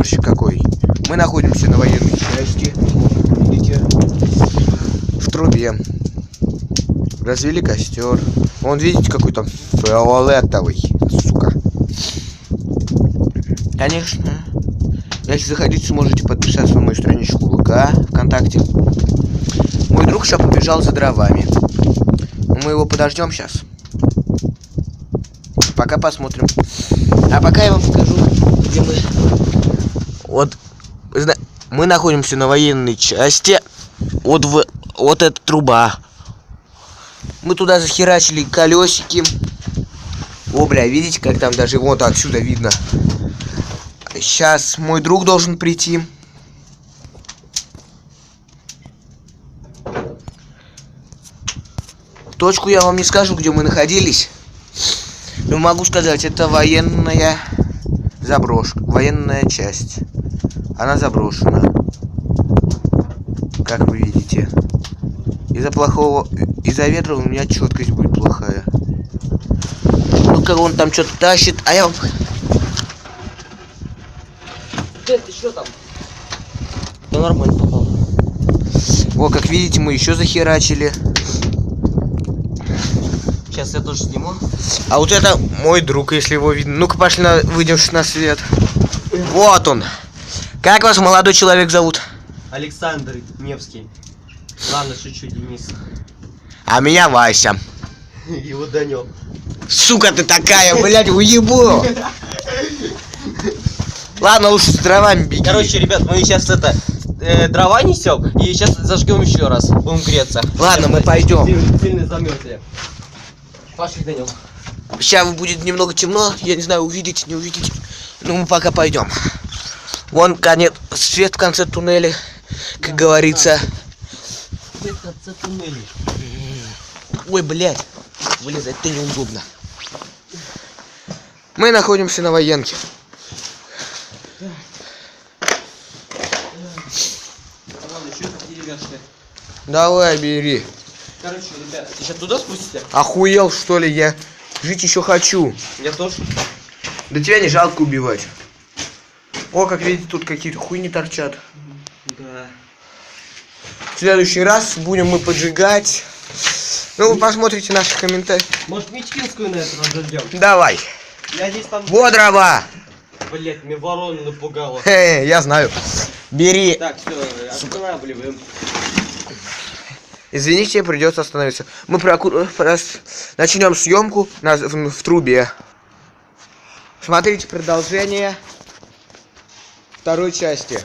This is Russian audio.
костерчик какой. Мы находимся на военной части. Видите? В трубе. Развели костер. Вон, видите, какой там фиолетовый. Сука. Конечно. Если заходите, сможете подписаться на мою страничку ВК, ВКонтакте. Мой друг сейчас побежал за дровами. Мы его подождем сейчас. Пока посмотрим. А пока я вам скажу, где мы. Вот, мы находимся на военной части. Вот эта труба. Мы туда захерачили колесики. О, бля, видите, как там даже вот отсюда видно. Сейчас мой друг должен прийти. Точку я вам не скажу, где мы находились. Но могу сказать, это военная заброшка, военная часть. Она заброшена. Как вы видите. Из-за ветра у меня четкость будет плохая. Ну-ка, он там что-то тащит, а я вам... Ты что там? Да нормально попал. Вот, как видите, мы еще захерачили. Сейчас я тоже сниму. А вот это мой друг, если его видно. Ну-ка, пошли, выйдем на свет. Вот он. Как вас, молодой человек, зовут? Александр Невский. Ладно, шучу, Денис. А меня Вася. Его Данёк. Сука ты такая, блядь, уебу. Ладно, лучше с дровами беги. Короче, ребят, мы сейчас дрова несем и сейчас зажгем еще раз. Будем греться. Ладно, мы пойдем. Сильно замерзли. Пошли, Данёк. Сейчас будет немного темно, я не знаю, увидите, не увидите. Ну, мы пока пойдем. Вон конец, свет в конце туннеля, как говорится. Свет в конце туннеля. Ой, блядь, вылезать-то неудобно. Мы находимся на военке. Ладно, что это деревяшка? Давай, бери. Короче, ребят, ты сейчас туда спустите? Охуел, что ли, я жить еще хочу. Я тоже. Да тебя не жалко убивать. О, как видите, тут какие-то хуйни торчат. Да. В следующий раз будем мы поджигать. Ну, вы посмотрите наши комментарии. Может, Мичкинскую на этот раз зажгем? Давай. Я здесь там... Вот дрова. Блять, мне ворона напугала. Я знаю. Бери. Так, все, останавливаем. Извините, придется остановиться. Мы начнем съемку в трубе. Смотрите продолжение второй части.